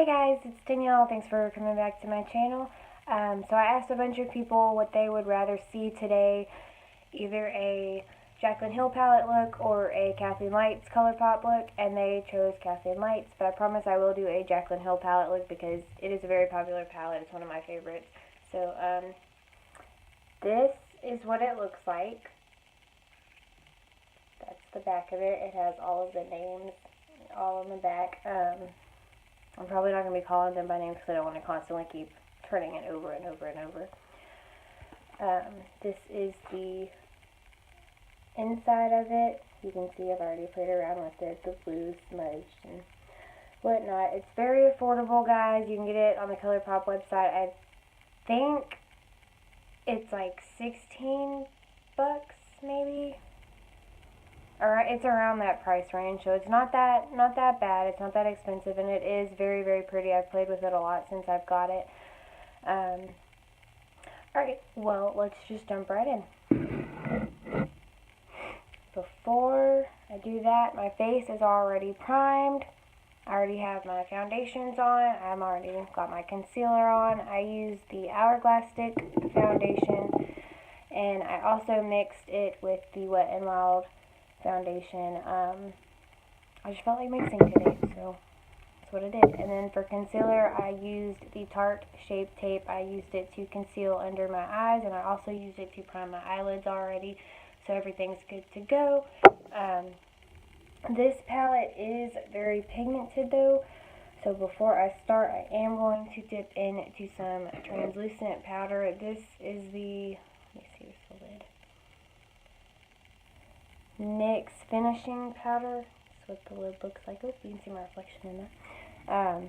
Hey guys, it's Danielle. Thanks for coming back to my channel. So I asked a bunch of people what they would rather see today, either a Jaclyn Hill palette look or a Kathleen Lights Colourpop look, and they chose Kathleen Lights, but I promise I will do a Jaclyn Hill palette look because it is a very popular palette. It's one of my favorites. So this is what it looks like. That's the back of it. It has all of the names all on the back. I'm probably not going to be calling them by name because I don't want to constantly keep turning it over and over and over. This is the inside of it. You can see I've already played around with it, the blue smudged and whatnot. It's very affordable, guys. You can get it on the Colourpop website. I think it's like 16 bucks maybe. It's around that price range, so it's not that bad. It's not that expensive, and it is very, very pretty. I've played with it a lot since I've got it. Alright, well, let's just jump right in. Before I do that, my face is already primed. I already have my foundations on. I've already got my concealer on. I used the Hourglass Stick foundation, and I also mixed it with the Wet n Wild foundation. I just felt like mixing today, so that's what I did. And then for concealer, I used the Tarte Shape Tape. I used it to conceal under my eyes, and I also used it to prime my eyelids already, so everything's good to go. This palette is very pigmented though, so before I start, I am going to dip into some translucent powder. This is the, let me see, where's the lid? NYX finishing powder. That's what the lid looks like. Oh, you can see my reflection in that.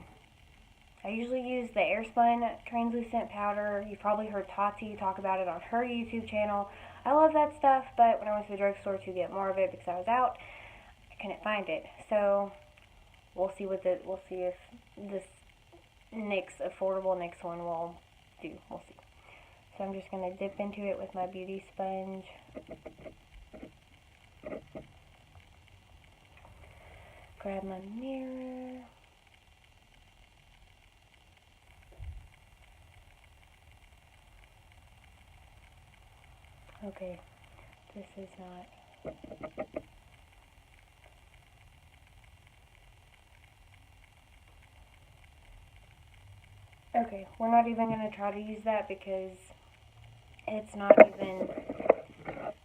I usually use the Airspun translucent powder. You've probably heard Tati talk about it on her YouTube channel. I love that stuff, but when I went to the drugstore to get more of it because I was out, I couldn't find it. So we'll see if this NYX affordable NYX one will do. We'll see. So I'm just gonna dip into it with my beauty sponge. Grab my mirror. Okay, this is not. Okay, we're not even going to try to use that because it's not even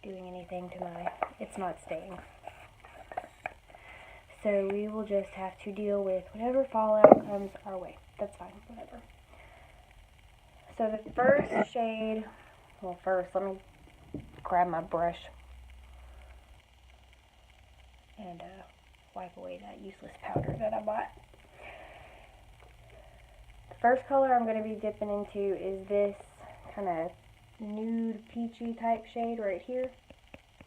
doing anything to it's not staying. So we will just have to deal with whatever fallout comes our way. That's fine, whatever. So the first shade, well first let me grab my brush and wipe away that useless powder that I bought. The first color I'm going to be dipping into is this kind of nude peachy type shade right here.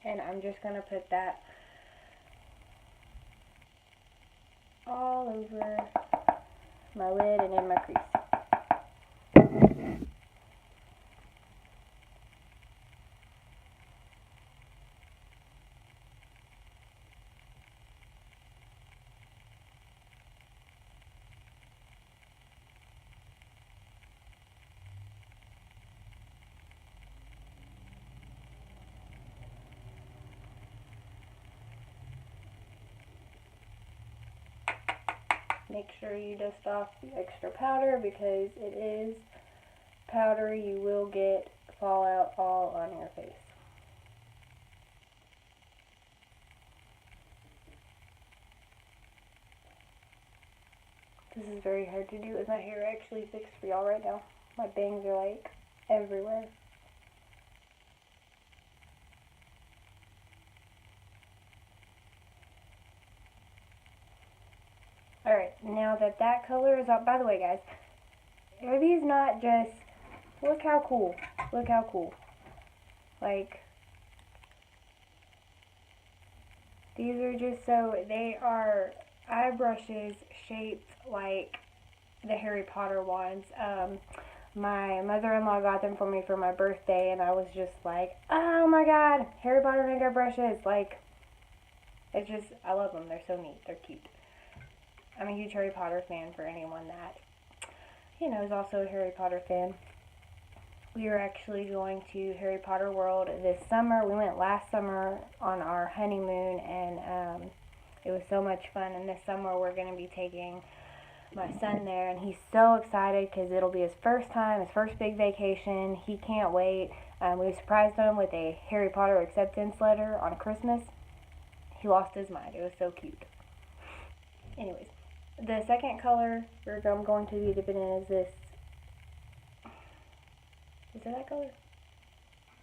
And I'm just going to put that all over my lid and in my crease. Make sure you dust off the extra powder because it is powder. You will get fallout all on your face. This is very hard to do with my hair actually fixed for y'all right now. My bangs are like everywhere. Alright, now that color is out, by the way guys, are these not just, look how cool, like, these are just they are eye brushes shaped like the Harry Potter wands. My mother-in-law got them for me for my birthday, and I was just like, oh my god, Harry Potter makeup brushes, like, it's just, I love them, they're so neat, they're cute. I'm a huge Harry Potter fan for anyone that, is also a Harry Potter fan. We are actually going to Harry Potter World this summer. We went last summer on our honeymoon, and it was so much fun. And this summer we're going to be taking my son there, and he's so excited because it'll be his first time, his first big vacation. He can't wait. We surprised him with a Harry Potter acceptance letter on Christmas. He lost his mind. It was so cute. Anyways, the second color I'm going to be dipping in is this. Is it that color?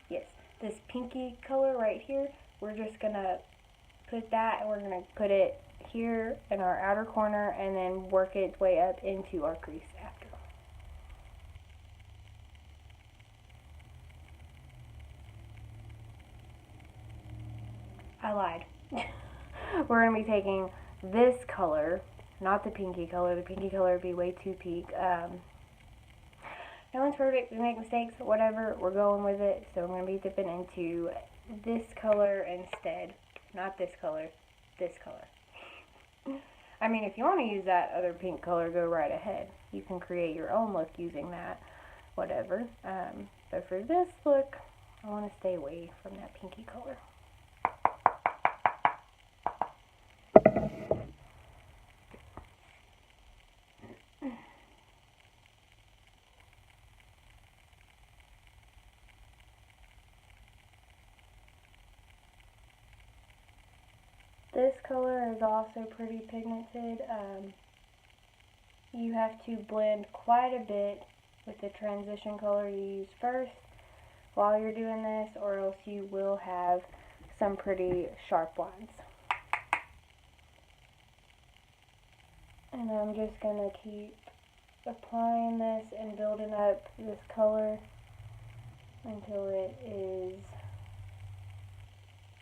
Yes. This pinky color right here. We're just going to put that, and we're going to put it here in our outer corner and then work its way up into our crease after. I lied. We're going to be taking this color, not the pinky color. The pinky color would be way too pink. No one's perfect. We make mistakes, whatever. We're going with it. So I'm going to be dipping into this color instead. Not this color. This color. I mean, if you want to use that other pink color, go right ahead. You can create your own look using that. Whatever. But for this look, I want to stay away from that pinky color. This color is also pretty pigmented. You have to blend quite a bit with the transition color you use first while you're doing this, or else you will have some pretty sharp lines. And I'm just going to keep applying this and building up this color until it is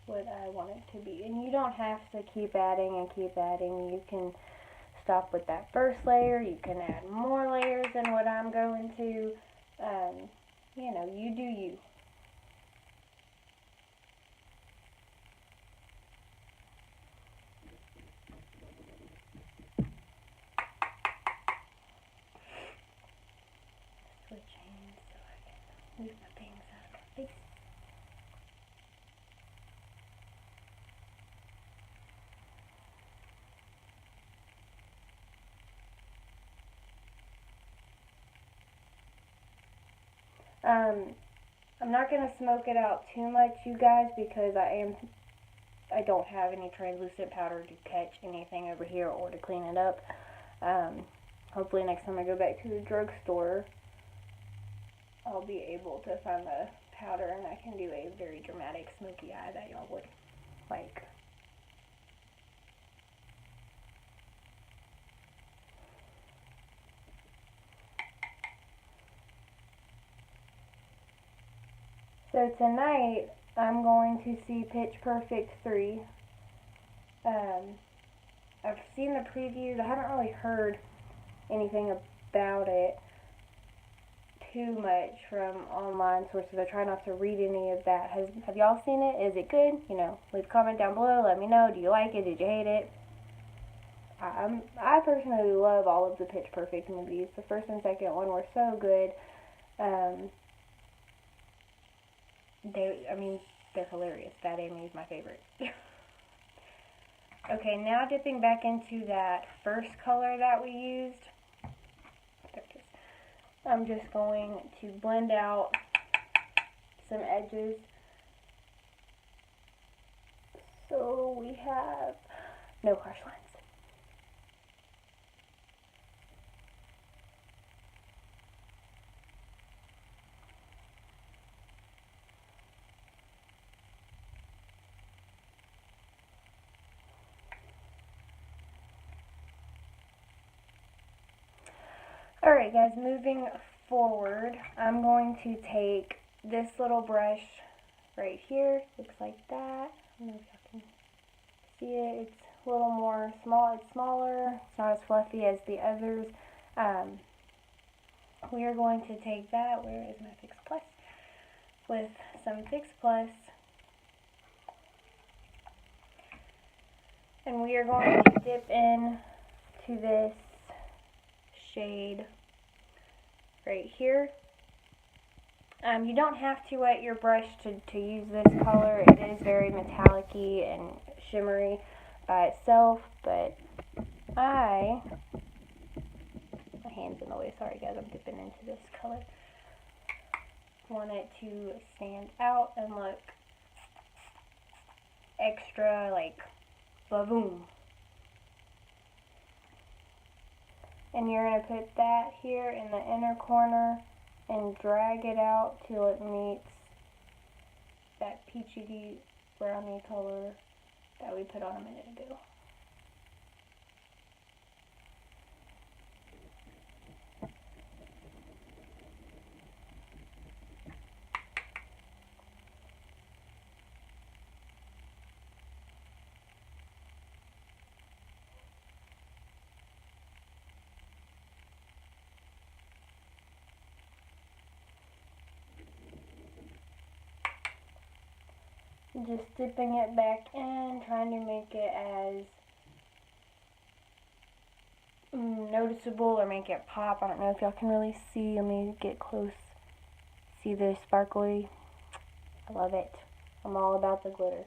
what I want it to be. And you don't have to keep adding and keep adding. You can stop with that first layer. You can add more layers than what I'm going to. You do you. Switch hands so I can move my things out of my face. I'm not going to smoke it out too much, you guys, because I don't have any translucent powder to catch anything over here or to clean it up. Hopefully next time I go back to the drugstore, I'll be able to find the powder and I can do a very dramatic smoky eye that y'all would like. So tonight, I'm going to see Pitch Perfect 3. I've seen the previews. I haven't really heard anything about it too much from online sources. I try not to read any of that. Have y'all seen it? Is it good? Leave a comment down below. Let me know. Do you like it? Did you hate it? I personally love all of the Pitch Perfect movies. The first and second one were so good. They're hilarious. Fat Amy is my favorite. Okay, now dipping back into that first color that we used. There it is. I'm just going to blend out some edges. So we have no harsh lines. Alright guys, moving forward, I'm going to take this little brush right here. Looks like that. I don't know if y'all can see it. It's a little more it's smaller. It's not as fluffy as the others. We are going to take that. Where is my Fix Plus? With some Fix Plus. And we are going to dip in to this shade right here. You don't have to wet your brush to use this color. It is very metallic-y and shimmery by itself, but my hand's in the way, sorry guys, I'm dipping into this color. Want it to stand out and look extra like bavoom. And you're going to put that here in the inner corner and drag it out till it meets that peachy brownie color that we put on a minute ago. Just dipping it back in, trying to make it as noticeable or make it pop. I don't know if y'all can really see. Let me get close. See the sparkly? I love it. I'm all about the glitter.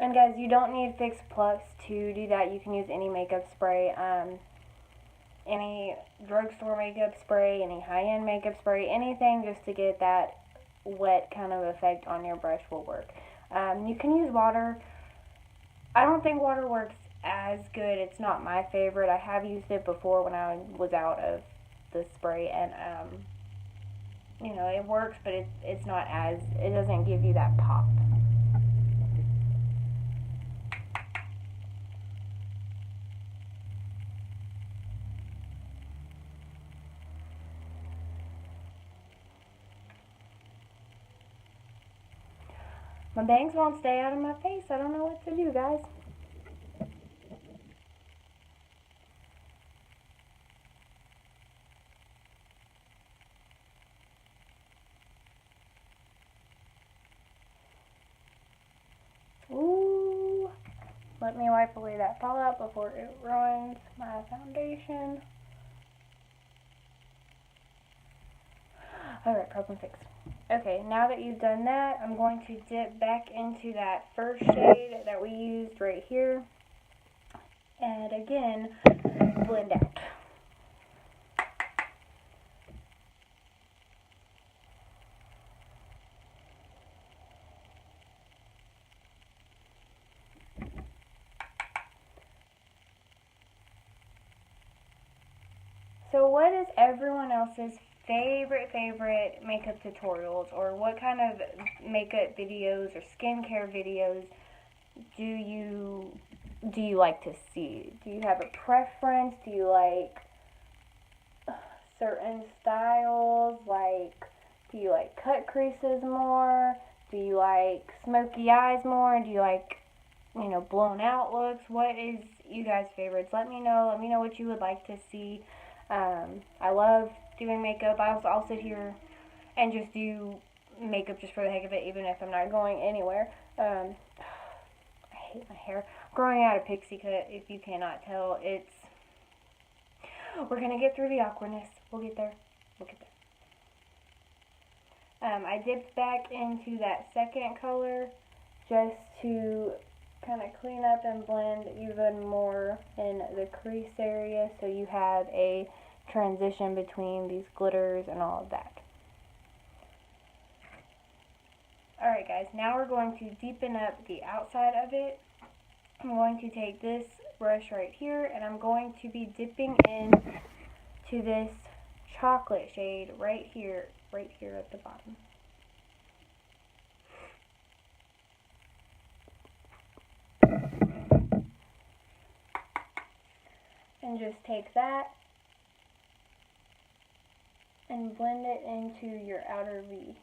And guys, you don't need Fix Plus to do that. You can use any makeup spray, any drugstore makeup spray, any high-end makeup spray, anything just to get that wet kind of effect on your brush will work. You can use water. I don't think water works as good. It's not my favorite. I have used it before when I was out of the spray, and you know, it works, but it's not as, it doesn't give you that pop. My bangs won't stay out of my face. I don't know what to do, guys. Ooh. Let me wipe away that fallout before it ruins my foundation. Alright, problem fixed. Okay, now that you've done that, I'm going to dip back into that first shade that we used right here. And again, blend out. So what is everyone else's favorite makeup tutorials, or what kind of makeup videos or skincare videos do you like to see? Do you have a preference? Do you like certain styles? Like, do you like cut creases more? Do you like smoky eyes more? Do you like, you know, blown out looks? What is you guys' favorites? Let me know. Let me know what you would like to see. I love doing makeup. I'll sit here and just do makeup just for the heck of it, even if I'm not going anywhere. I hate my hair. Growing out a pixie cut, if you cannot tell, we're gonna get through the awkwardness. We'll get there. We'll get there. I dipped back into that second color just to kind of clean up and blend even more in the crease area, so you have a transition between these glitters and all of that. Alright guys, now we're going to deepen up the outside of it. I'm going to take this brush right here, and I'm going to be dipping in to this chocolate shade right here at the bottom. And just take that and blend it into your outer V.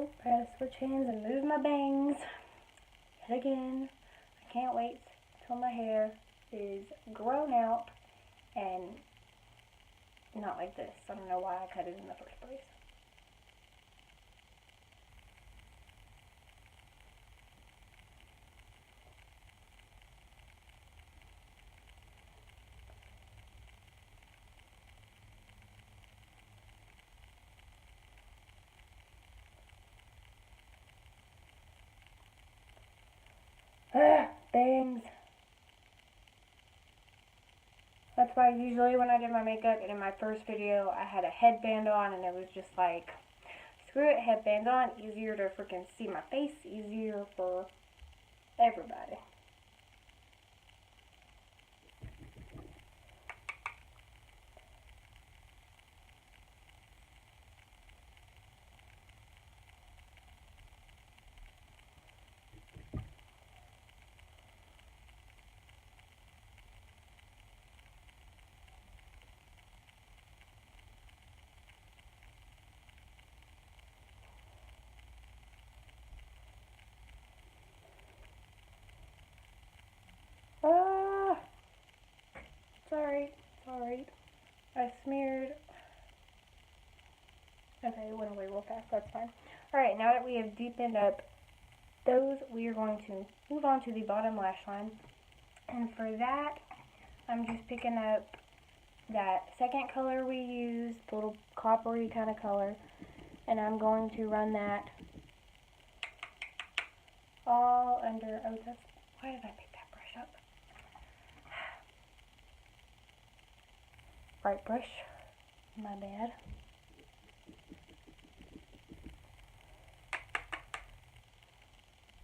Alright, I gotta switch hands and move my bangs. Yet again, I can't wait till my hair is grown out and not like this. I don't know why I cut it in the first place. Bangs. That's why usually when I did my makeup and in my first video I had a headband on and it was just like, screw it, headband on, easier to freaking see my face, easier for everybody. Sorry. I smeared. Okay, it went away real fast, that's fine. Alright, now that we have deepened up those, we are going to move on to the bottom lash line. And for that, I'm just picking up that second color we used, the little coppery kind of color, and I'm going to run that all under, oh, that's, why did I pick that brush up? Bright brush, my bad.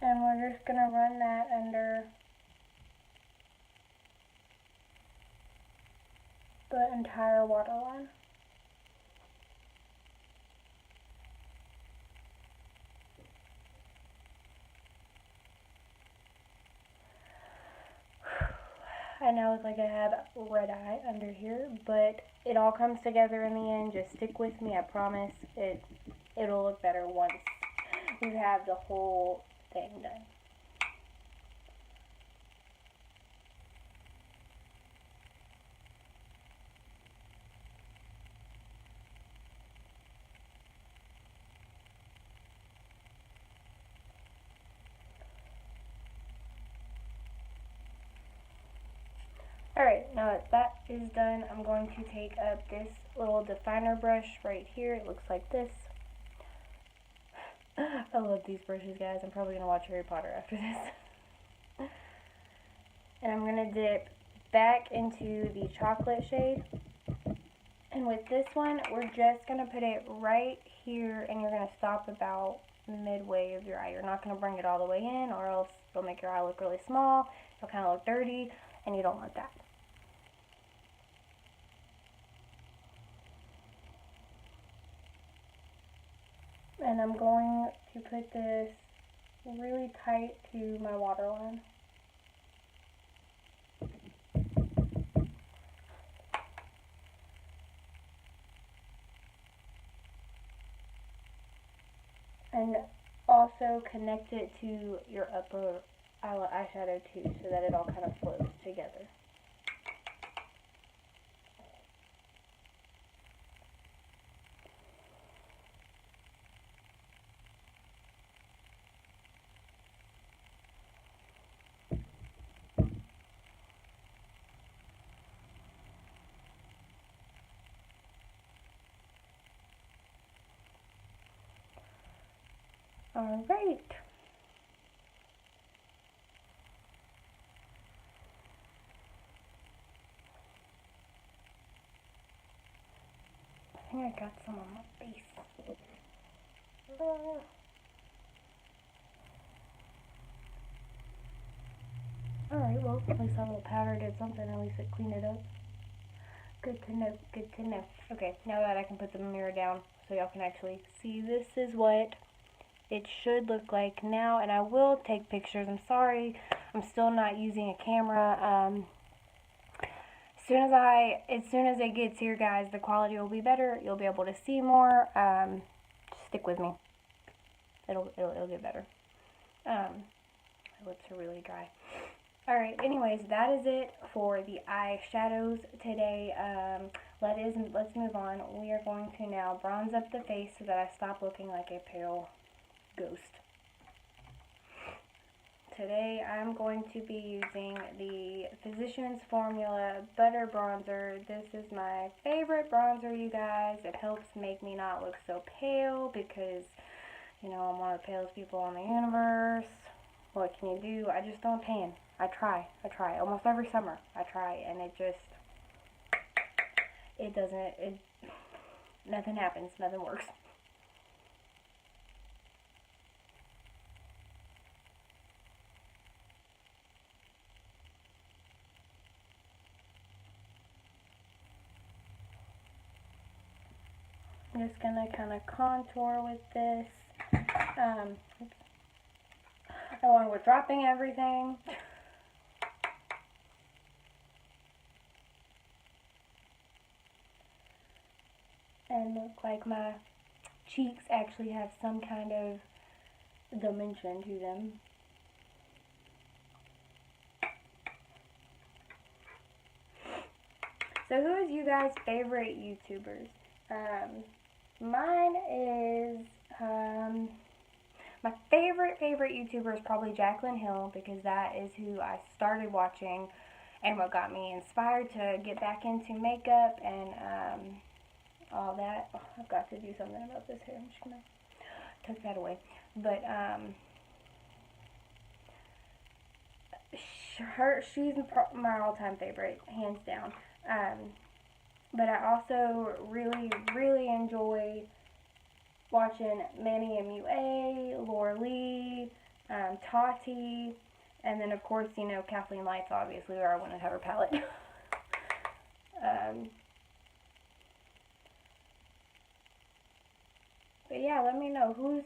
And we're just going to run that under the entire waterline. I know it's like I have red eye under here, but it all comes together in the end. Just stick with me, I promise. It'll look better once we have the whole thing done. Alright, now that that is done, I'm going to take up this little definer brush right here. It looks like this. I love these brushes, guys. I'm probably going to watch Harry Potter after this. And I'm going to dip back into the chocolate shade. And with this one, we're just going to put it right here, and you're going to stop about midway of your eye. You're not going to bring it all the way in, or else it'll make your eye look really small. It'll kind of look dirty, and you don't want that. And I'm going to put this really tight to my waterline. And also connect it to your upper eyeshadow too, so that it all kind of flows together. All right. I think I got some on my face. Alright, well, at least that little powder did something. At least it cleaned it up. Good to know, good to know. Okay, now that I can put the mirror down so y'all can actually see, this is what it should look like now. And I will take pictures. I'm sorry, I'm still not using a camera. As soon as it gets here, guys, the quality will be better. You'll be able to see more. Just stick with me. It'll get better. My lips are really dry. Alright, anyways, that is it for the eyeshadows today. Let's move on. We are going to now bronze up the face so that I stop looking like a pale ghost. Today I'm going to be using the Physicians Formula Butter Bronzer. This is my favorite bronzer, you guys. It helps make me not look so pale because, you know, I'm one of the palest people on the universe. What can you do? I just don't tan. I try. Almost every summer I try, and nothing happens. Nothing works. I'm just gonna kind of contour with this, along with dropping everything. And look like my cheeks actually have some kind of dimension to them. So who is you guys' favorite YouTubers? Mine is, my favorite YouTuber is probably Jaclyn Hill, because that is who I started watching and what got me inspired to get back into makeup and all that. Oh, I've got to do something about this hair. I'm just going to tuck that away. But she's my all-time favorite, hands down. But I also really enjoy watching Manny MUA, Laura Lee, Tati, and then of course, you know, Kathleen Lights, obviously, or I wouldn't have her palette. But yeah, let me know who's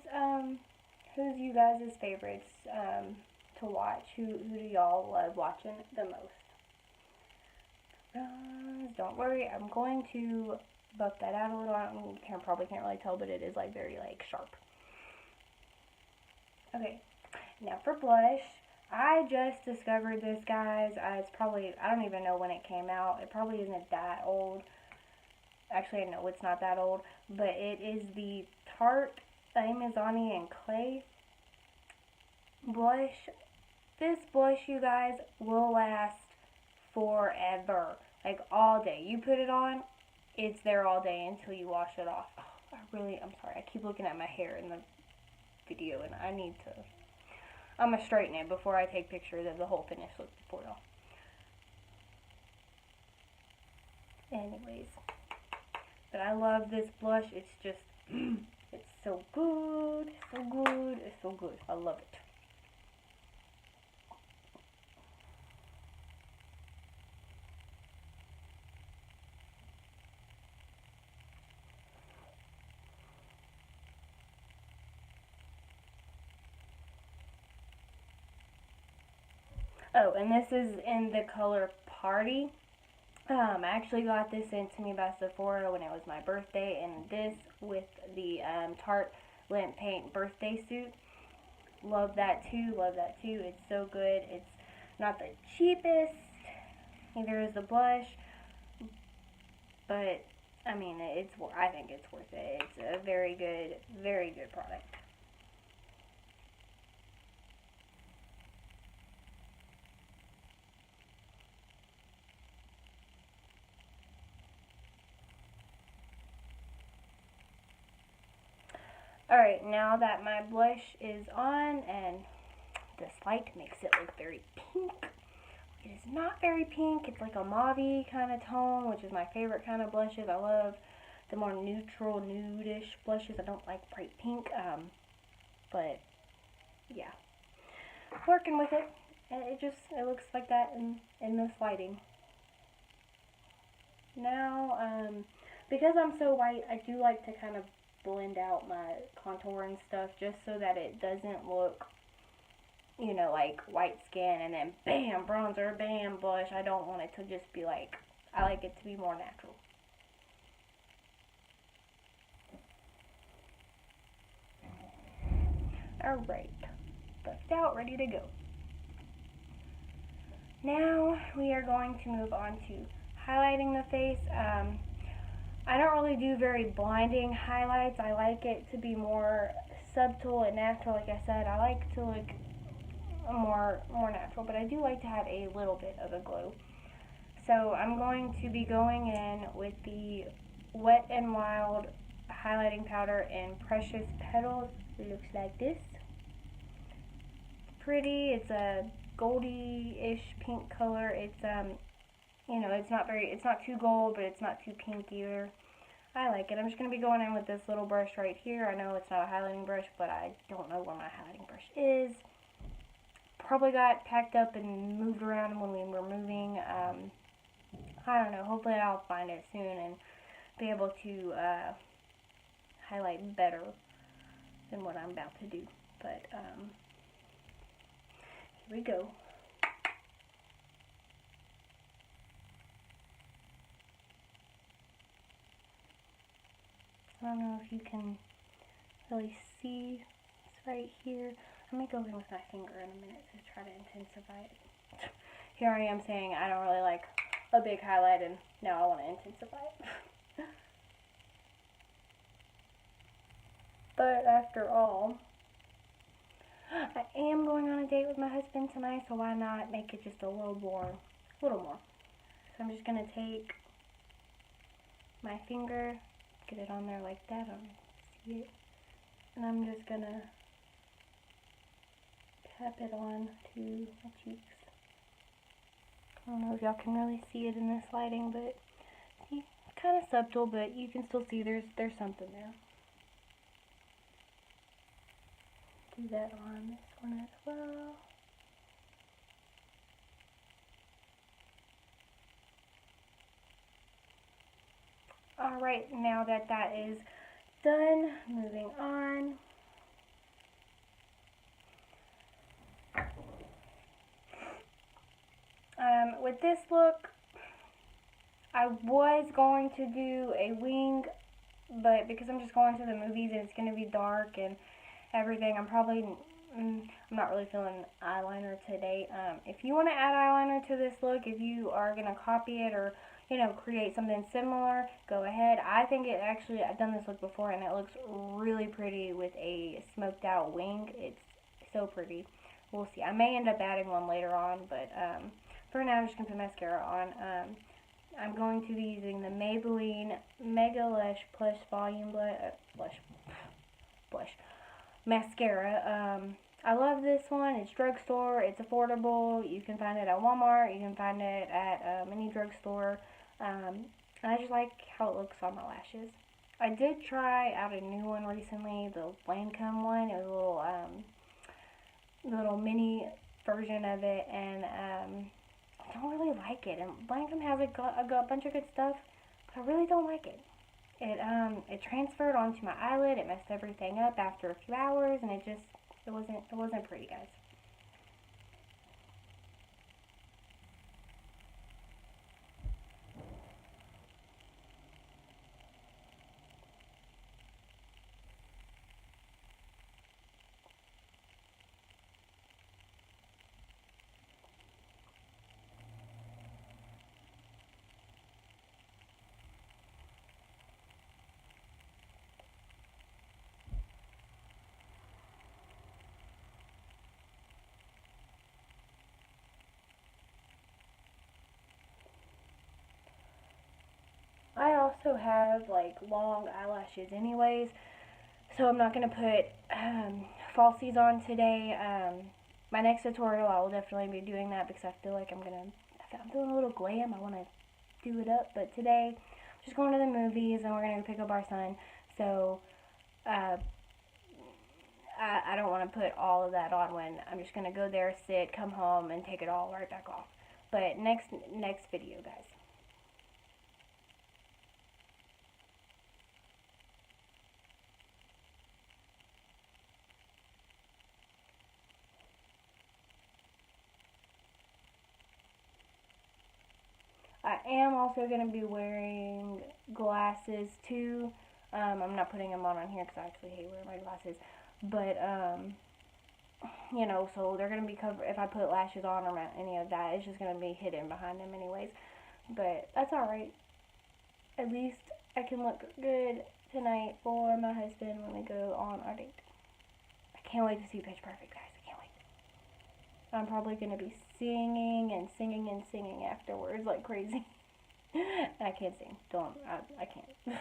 you guys' favorites to watch. Who do y'all love watching the most? Don't worry, I'm going to buff that out a little. Probably can't really tell, but it is like very like sharp. Okay, now for blush, I just discovered this, guys. It's probably, I don't even know when it came out. It probably isn't that old. Actually, no, it's not that old, but it is the Tarte Amazoni and Clay blush. This blush, you guys, will last forever. Like all day. You put it on, it's there all day until you wash it off. Oh, I'm sorry. I keep looking at my hair in the video, and I'm going to straighten it before I take pictures of the whole finished look before y'all. Anyways. But I love this blush. It's just, it's so good. It's so good. I love it. Oh, and this is in the color Party. I actually got this sent to me by Sephora when it was my birthday, and this with the Tarte Lint Paint birthday suit. Love that too. It's so good. It's not the cheapest, neither is the blush, but I mean, I think it's worth it. It's a very good product. Alright, now that my blush is on, and this light makes it look very pink. It is not very pink. It's like a mauve-y kind of tone, which is my favorite kind of blushes. I love the more neutral, nude-ish blushes. I don't like bright pink, but yeah. Working with it, and it looks like that in this lighting. Now, because I'm so white, I do like to kind of blend out my contour and stuff just so that it doesn't look, you know, like white skin and then bam, bronzer, bam, blush. I don't want it to just be like, I like it to be more natural. Alright, buffed out, ready to go. Now we are going to move on to highlighting the face. I don't really do very blinding highlights. I like it to be more subtle and natural. Like I said, I like to look more natural, but I do like to have a little bit of a glow. So I'm going to be going in with the Wet n Wild highlighting powder in Precious Petals. It looks like this. Pretty. It's a goldy-ish pink color. It's you know, it's not too gold, but it's not too pink either. I like it. I'm just going to be going in with this little brush right here. I know it's not a highlighting brush, but I don't know where my highlighting brush is. Probably got packed up and moved around when we were moving. I don't know. Hopefully I'll find it soon and be able to highlight better than what I'm about to do. But here we go. I don't know if you can really see this right here. Let me go in with my finger in a minute to try to intensify it. Here I am saying I don't really like a big highlight, and now I want to intensify it. But after all, I am going on a date with my husband tonight, so why not make it just a little more. So I'm just going to take my finger, get it on there like that, I don't see it, and I'm just going to tap it on to my cheeks. I don't know if y'all can really see it in this lighting, but see, it's kind of subtle, but you can still see there's something there. Do that on this one as well. Alright, now that that is done, moving on. With this look, I was going to do a wing, but because I'm just going to the movies and it's going to be dark and everything, I'm not really feeling eyeliner today. If you want to add eyeliner to this look, if you are going to copy it or, you know, create something similar, go ahead. I think it actually, I've done this look before and it looks really pretty with a smoked out wing. It's so pretty. We'll see. I may end up adding one later on, but for now I'm just going to put mascara on. I'm going to be using the Maybelline Mega Lush Plush Volume Blush Mascara. I love this one. It's drugstore. It's affordable. You can find it at Walmart. You can find it at any drugstore. I just like how it looks on my lashes. I did try out a new one recently, the Lancome one. It was a little mini version of it, and I don't really like it. And Lancome has a bunch of good stuff, but I really don't like it. It transferred onto my eyelid. It messed everything up after a few hours, and it wasn't pretty, guys. I also have like long eyelashes anyways, so I'm not going to put falsies on today. My next tutorial I will definitely be doing that because I feel like I'm feeling a little glam. I want to do it up, but today I'm just going to the movies and we're going to pick up our son, so I don't want to put all of that on when I'm just going to go there, sit, come home, and take it all right back off. But next video, guys. I am also going to be wearing glasses too. I'm not putting them on here because I actually hate wearing my glasses. But you know, so they're going to be covered. If I put lashes on or any of that, it's just going to be hidden behind them anyways. But that's alright. At least I can look good tonight for my husband when we go on our date. I can't wait to see Pitch Perfect, guys. I can't wait. I'm probably going to be singing and singing and singing afterwards like crazy. I can't sing. I can't.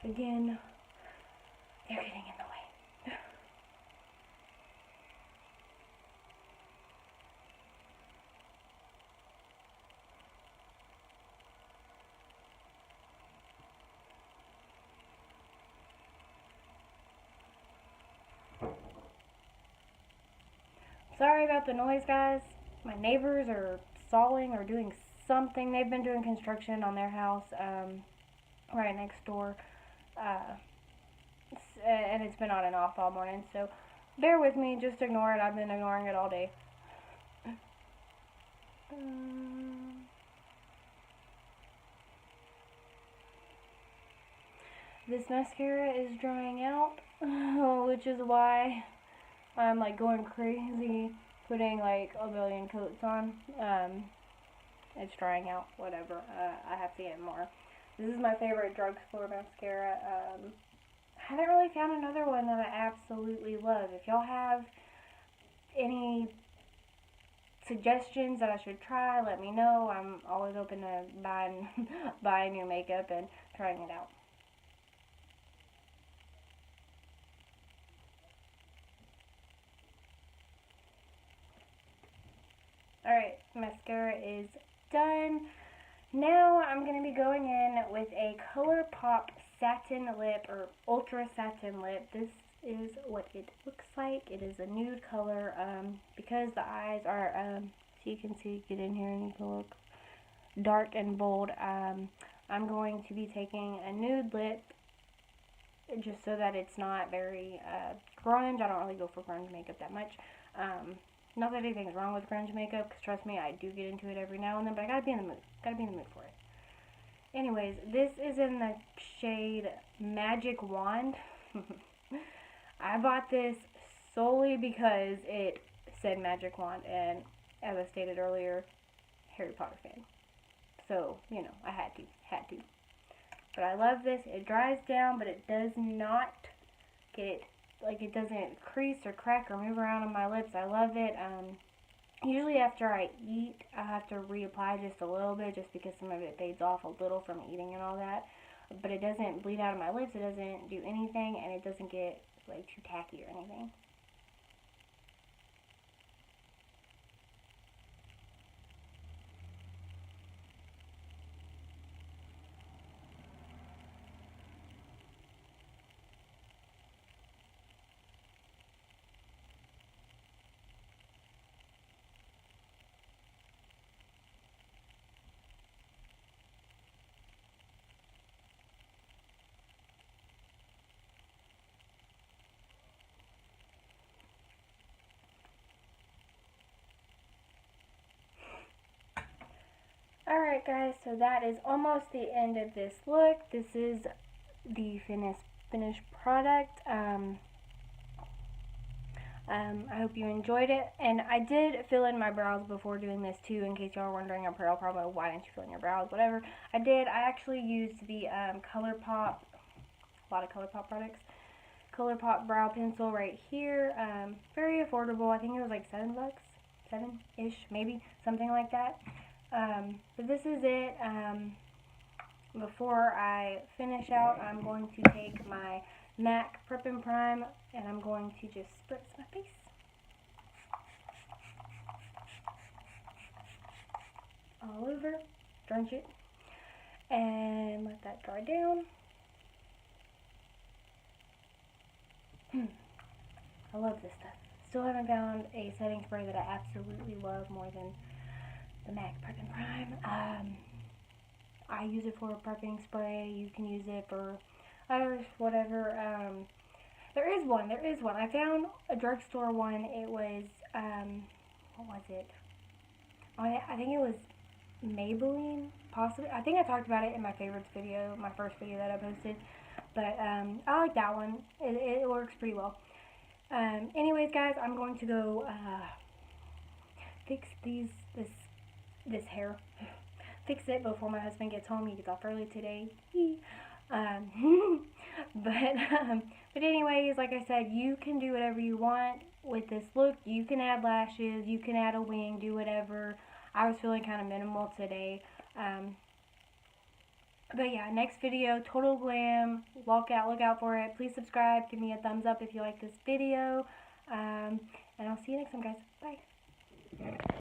Again, they're getting in the way. Sorry about the noise, guys. My neighbors are sawing or doing something. They've been doing construction on their house right next door. And it's been on and off all morning, so bear with me. Just ignore it. I've been ignoring it all day. This mascara is drying out, which is why I'm like going crazy putting like a billion coats on. It's drying out, whatever. I have to get more. This is my favorite drugstore mascara. I haven't really found another one that I absolutely love. If y'all have any suggestions that I should try, let me know. I'm always open to buying new makeup and trying it out. Alright, mascara is done. Now I'm going to be going in with a Colourpop satin lip, or ultra satin lip. This is what it looks like. It is a nude color. Because the eyes are, so you can see, get in here and you can look dark and bold. I'm going to be taking a nude lip just so that it's not very grunge. I don't really go for grunge makeup that much. Not that anything's wrong with grunge makeup, because trust me, I do get into it every now and then, but I gotta be in the mood. Gotta be in the mood for it. Anyways, this is in the shade Magic Wand. I bought this solely because it said Magic Wand, and as I stated earlier, Harry Potter fan. So, you know, I had to. But I love this. It dries down, but it does not get, like, it doesn't crease or crack or move around on my lips. I love it. Usually after I eat, I have to reapply just a little bit, just because some of it fades off a little from eating and all that. But it doesn't bleed out of my lips. It doesn't do anything, and it doesn't get like too tacky or anything. Alright guys, so that is almost the end of this look. This is the finished product. I hope you enjoyed it. And I did fill in my brows before doing this too, in case y'all are wondering. I'm probably, why didn't you fill in your brows? Whatever. I did. I actually used the Colourpop, a lot of Colourpop products. Colourpop brow pencil right here. Very affordable. I think it was like $7, 7-ish, maybe, something like that. But this is it. Before I finish out, I'm going to take my MAC Prep and Prime, and I'm going to just spritz my face. All over, drench it, and let that dry down. I love this stuff. Still haven't found a setting spray that I absolutely love more than the MAC Prep and Prime. I use it for a prepping spray. You can use it for others, whatever. There is one. I found a drugstore one. It was, what was it? I think it was Maybelline, possibly. I think I talked about it in my favorites video, my first video that I posted. But I like that one. It works pretty well. Anyways, guys, I'm going to go fix this hair. Fix it before my husband gets home. He gets off early today. But anyways, like I said, you can do whatever you want with this look. You can add lashes, you can add a wing, do whatever. I was feeling kind of minimal today. But yeah, next video, total glam. Look out for it. Please subscribe. Give me a thumbs up if you like this video. And I'll see you next time, guys. Bye.